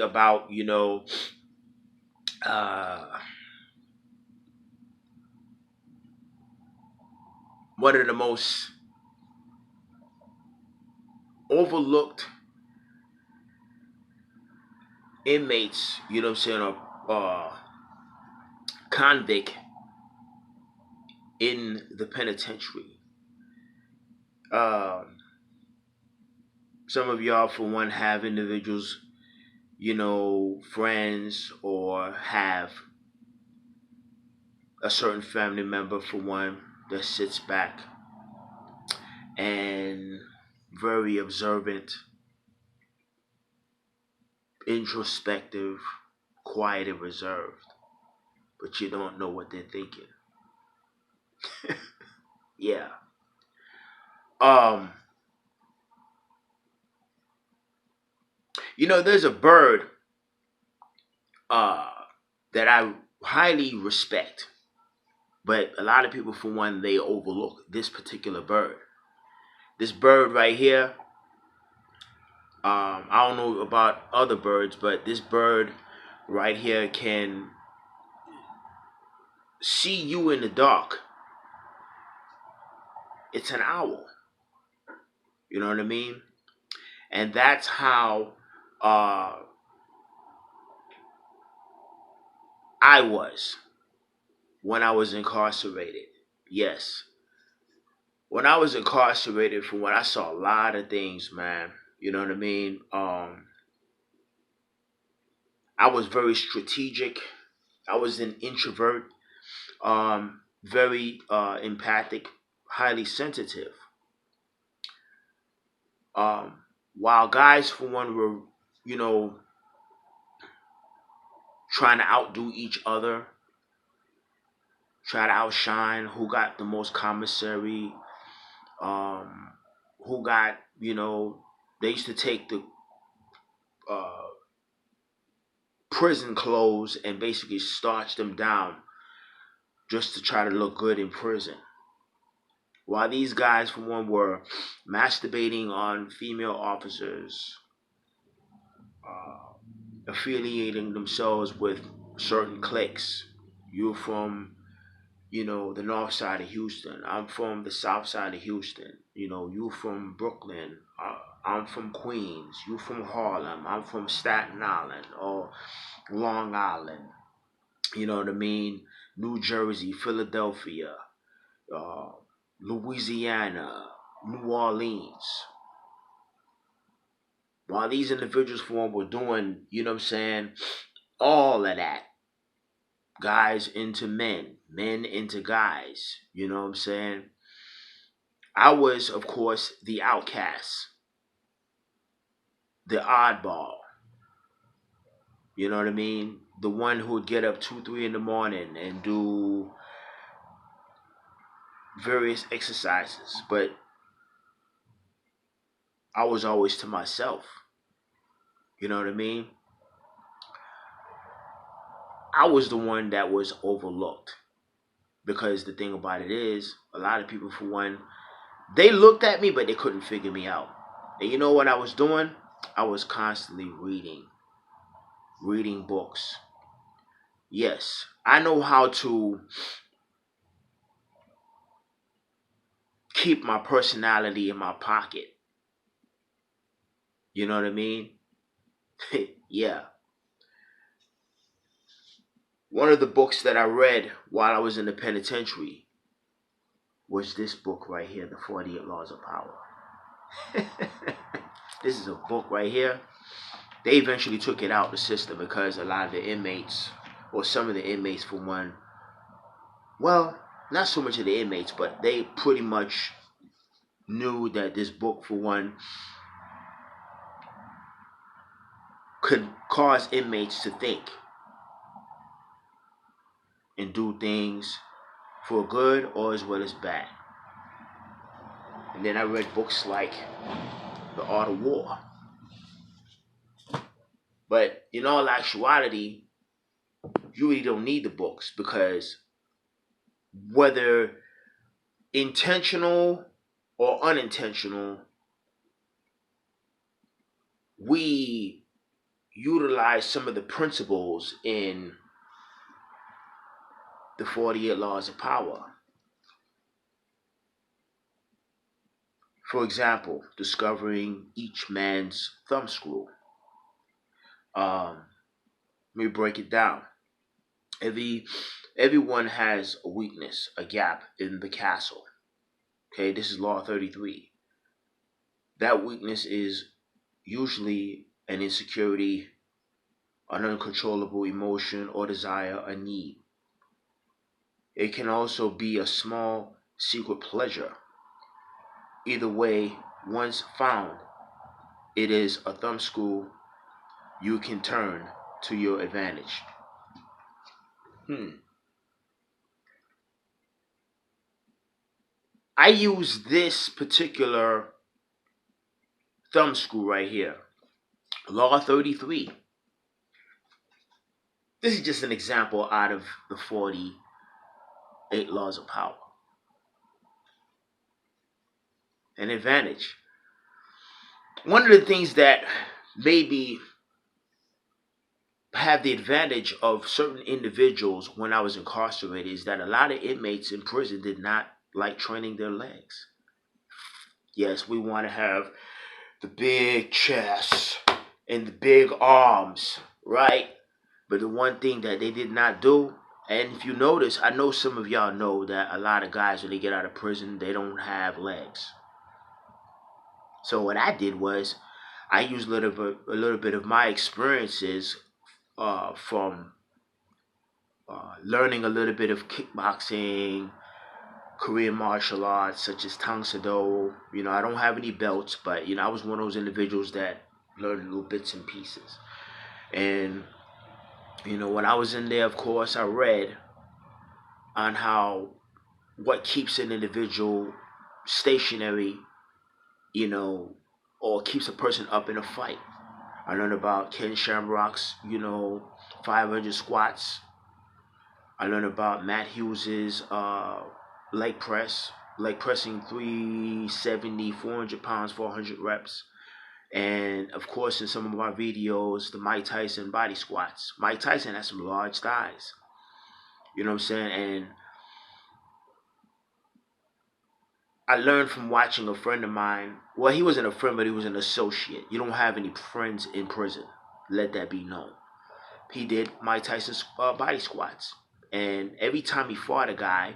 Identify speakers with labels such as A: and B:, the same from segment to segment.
A: about, uh, one of the most overlooked inmates, or convict in the penitentiary. Um, some of y'all, for one, have individuals, friends, or have a certain family member, for one, that sits back and very observant, introspective, quiet, and reserved, but you don't know what they're thinking. Yeah. Um, there's a bird uh that I highly respect, but a lot of people, for one, they overlook this particular bird. This bird right here, I don't know about other birds, but this bird right here can see you in the dark. It's an owl. You know what I mean? And that's how uh, I was when I was incarcerated. Yes. When I was incarcerated, from what I saw a lot of things, man. You know what I mean? I was very strategic. I was an introvert, very empathic, highly sensitive. While guys, for one, were, you know, trying to outdo each other, try to outshine who got the most commissary, um, who got, they used to take the uh, prison clothes and basically starch them down just to try to look good in prison. While these guys, for one, were masturbating on female officers, uh, affiliating themselves with certain cliques. You're from, the north side of Houston. I'm from the south side of Houston. You from Brooklyn. I'm from Queens. You from Harlem. I'm from Staten Island or Long Island. You know what I mean? New Jersey, Philadelphia, uh, Louisiana, New Orleans. While these individuals, for one, were doing, all of that, guys into men, men into guys, I was, of course, the outcast, the oddball, you know what I mean? The one who would get up 2, 3 in the morning and do various exercises, but I was always to myself, you know what I mean? I was the one that was overlooked because the thing about it is, a lot of people, for one, they looked at me, but they couldn't figure me out. And you know what I was doing? I was constantly reading books. Yes, I know how to keep my personality in my pocket. You know what I mean? Yeah. One of the books that I read while I was in the penitentiary was this book right here, The 48 Laws of Power. This is a book right here. They eventually took it out the system because a lot of the inmates, or some of the inmates, for one, well, not so much of the inmates, but they pretty much knew that this book, for one, could cause inmates to think and do things for good or as well as bad. And then I read books like The Art of War. But in all actuality, you really don't need the books because whether intentional or unintentional, we utilize some of the principles in the 48 laws of power. For example, discovering each man's thumbscrew. Let me break it down. Everyone has a weakness, a gap in the castle. Okay, this is Law 33. That weakness is usually an insecurity, an uncontrollable emotion or desire, a need. It can also be a small secret pleasure. Either way, once found, it is a thumbscrew you can turn to your advantage. I use this particular thumbscrew right here, Law 33. This is just an example out of the 48 laws of power. An advantage. One of the things that maybe have the advantage of certain individuals when I was incarcerated is that a lot of inmates in prison did not like training their legs. Yes, we want to have the big chest and the big arms, right? But the one thing that they did not do, and if you notice, I know some of y'all know that a lot of guys, when they get out of prison, they don't have legs. So what I did was I used a little bit of my experiences from learning a little bit of kickboxing, Korean martial arts such as Tang Soo. I don't have any belts, but I was one of those individuals that learned little bits and pieces. And when I was in there, of course, I read on what keeps an individual stationary, or keeps a person up in a fight. I learned about Ken Shamrock's, 500 squats. I learned about Matt Hughes's leg pressing 370, 400 pounds, 400 reps. And of course, in some of my videos, the Mike Tyson body squats. Mike Tyson has some large thighs. You know what I'm saying? And I learned from watching a friend of mine. Well, he wasn't a friend, but he was an associate. You don't have any friends in prison. Let that be known. He did Mike Tyson's body squats. And every time he fought a guy,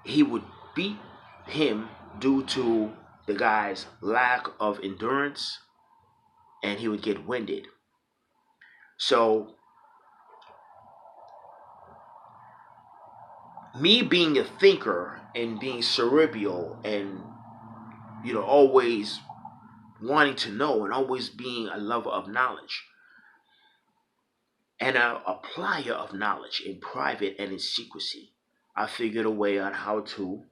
A: he would beat him due to the guy's lack of endurance, and he would get winded. So, me being a thinker and being cerebral and, always wanting to know and always being a lover of knowledge and an applier of knowledge in private and in secrecy, I figured a way on how to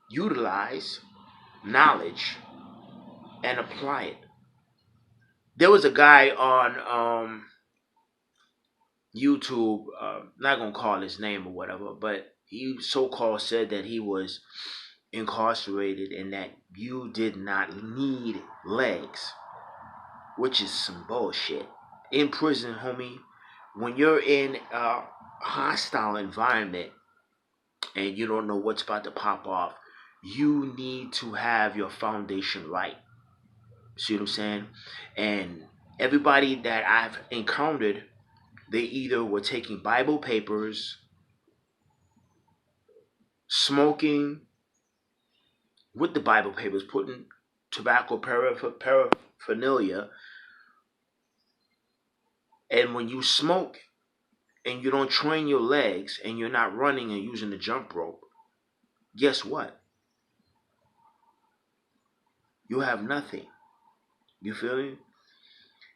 A: utilize knowledge and apply it. There was a guy on YouTube, not gonna call his name or whatever, but he so-called said that he was incarcerated and that you did not need legs, which is some bullshit. In prison, homie, when you're in a hostile environment and you don't know what's about to pop off, you need to have your foundation right. See what I'm saying? And everybody that I've encountered, they either were taking Bible papers, smoking with the Bible papers, putting tobacco paraphernalia. And when you smoke and you don't train your legs and you're not running and using the jump rope, guess what? You have nothing. You feel me?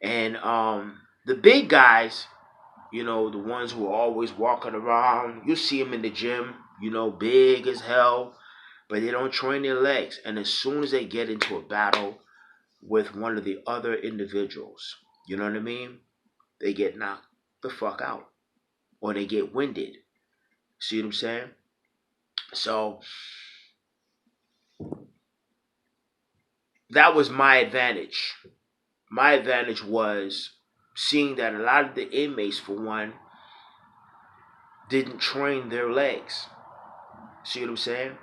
A: And the big guys, the ones who are always walking around, you see them in the gym, big as hell, but they don't train their legs. And as soon as they get into a battle with one of the other individuals, you know what I mean? They get knocked the fuck out. Or they get winded. See what I'm saying? So, that was my advantage. My advantage was seeing that a lot of the inmates, for one, didn't train their legs. See what I'm saying?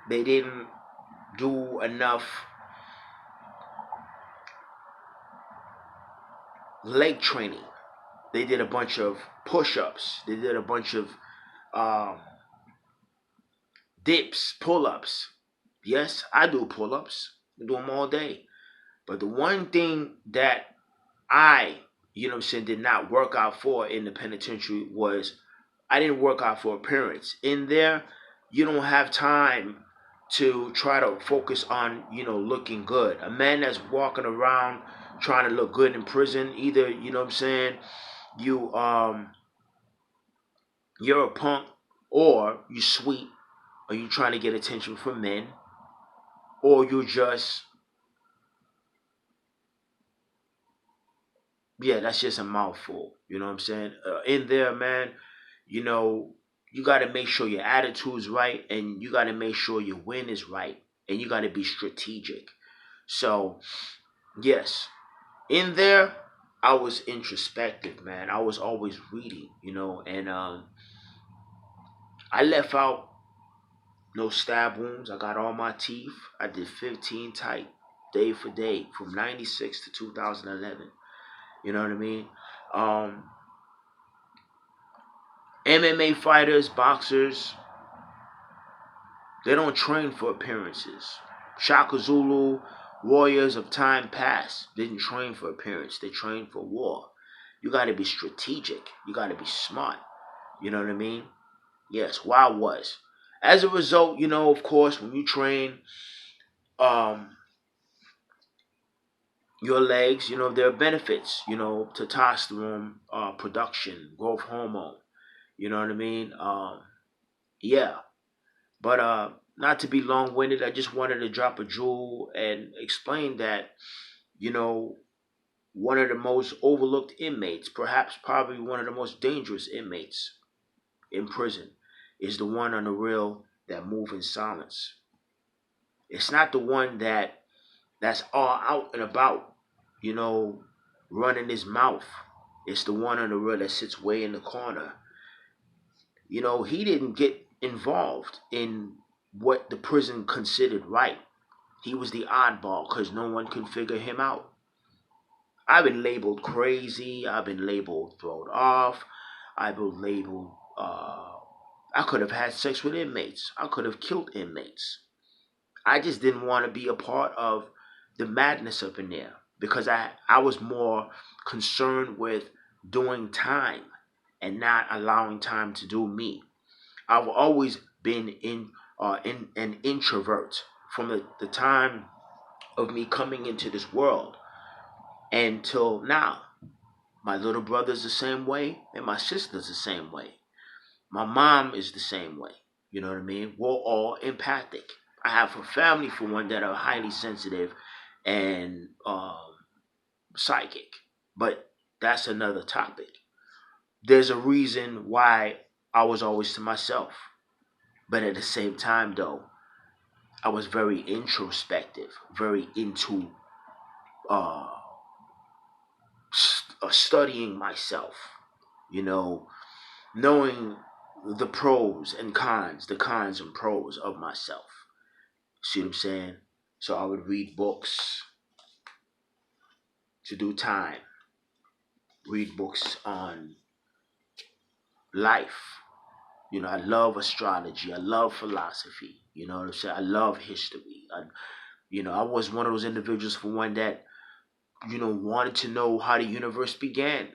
A: They didn't do enough leg training. They did a bunch of push-ups. They did a bunch of um, dips, pull-ups. Yes, I do pull-ups. I do them all day. But the one thing that I, did not work out for in the penitentiary was I didn't work out for appearance. In there, you don't have time to try to focus on, looking good. A man that's walking around trying to look good in prison, either, you you're a punk, or you sweet, or you trying to get attention from men, or you just, yeah, that's just a mouthful. You know what I'm saying? In there, man, you know, you got to make sure your attitude's right, and you got to make sure your win is right, and you got to be strategic. So, yes, in there, I was introspective, man. I was always reading, and I left out no stab wounds. I got all my teeth. I did 15 tight, day for day, from 96 to 2011. You know what I mean? Um, MMA fighters, boxers, they don't train for appearances. Shaka Zulu, warriors of time past, didn't train for appearance. They trained for war. You got to be strategic. You got to be smart. You know what I mean? Yes, well, I was. As a result, of course, when you train um, your legs, there are benefits, testosterone production, growth hormone. You know what I mean? Yeah. But not to be long winded, I just wanted to drop a jewel and explain that, you know, one of the most overlooked inmates, perhaps probably one of the most dangerous inmates in prison, is the one on the rail that move in silence. It's not the one that's all out and about, you know, running his mouth. It's the one on the rail that sits way in the corner. He didn't get involved in what the prison considered right. He was the oddball because no one could figure him out. I've been labeled crazy. I've been labeled thrown off. I've been labeled. I could have had sex with inmates. I could have killed inmates. I just didn't want to be a part of the madness up in there because I was more concerned with doing time and not allowing time to do me. I've always been in an introvert from the time of me coming into this world until now. My little brother's the same way, and my sister's the same way. My mom is the same way. You know what I mean? We're all empathic. I have a family, for one, that are highly sensitive and psychic, but that's another topic. There's a reason why I was always to myself, but at the same time, though, I was very introspective, very into uh, studying myself, you know, knowing the pros and cons, the cons and pros of myself. See what I'm saying? So I would read books to do time, read books on life. I love astrology. I love philosophy. You know what I'm saying? I love history. I was one of those individuals, for one, that, wanted to know how the universe began,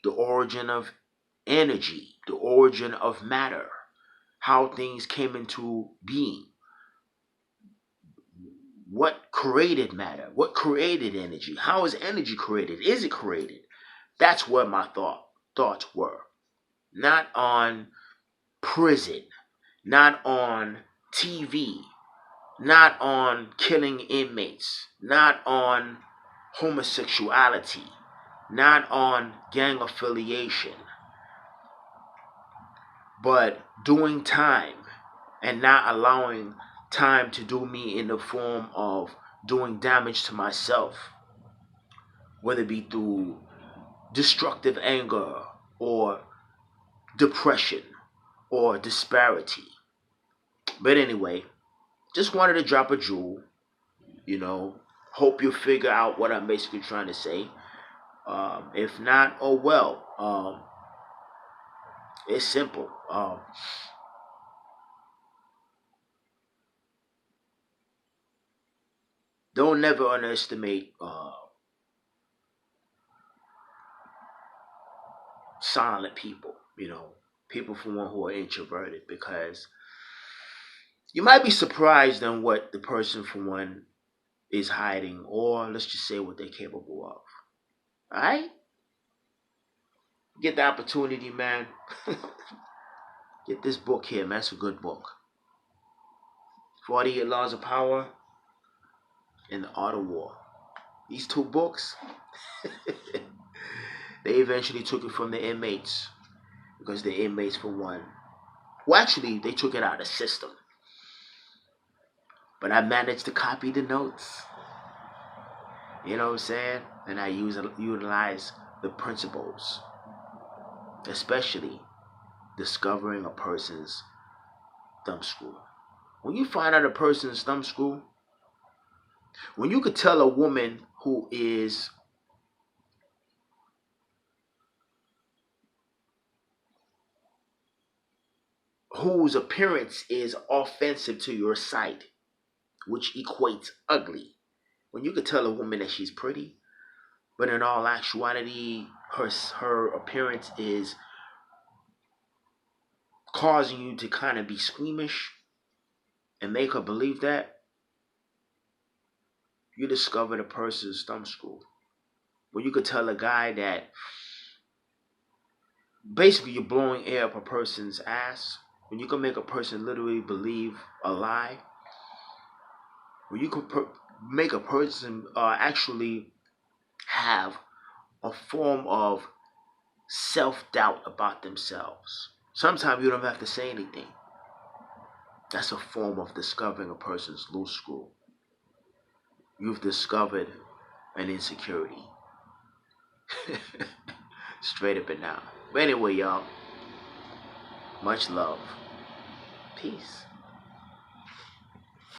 A: the origin of energy, the origin of matter, how things came into being, what created matter, what created energy, how is energy created, is it created? That's where my thoughts were. Not on prison, not on TV, not on killing inmates, not on homosexuality, not on gang affiliation, but doing time and not allowing time to do me in the form of doing damage to myself, whether it be through destructive anger or depression or disparity. But anyway, just wanted to drop a jewel, you know. Hope you figure out what I'm basically trying to say. If not, oh well. It's simple. Don't never underestimate silent people, people from one who are introverted, because you might be surprised on what the person from one is hiding, or let's just say what they're capable of. Alright? Get the opportunity, man. Get this book here, man. It's a good book. 48 Laws of Power and The Art of War. These two books, they eventually took it from the inmates, because the inmates, for one, well, actually, they took it out of the system. But I managed to copy the notes. You know what I'm saying? And I utilize the principles, especially discovering a person's thumb screw. When you find out a person's thumb screw, when you could tell a woman whose appearance is offensive to your sight, which equates ugly. When you could tell a woman that she's pretty, but in all actuality, her appearance is causing you to kind of be squeamish and make her believe that, you discovered a person's thumb screw. When you could tell a guy that basically you're blowing air up a person's ass, when you can make a person literally believe a lie, when you could make a person actually have a form of self-doubt about themselves. Sometimes you don't have to say anything. That's a form of discovering a person's loose screw. You've discovered an insecurity. Straight up and down. But anyway, y'all, much love. Peace.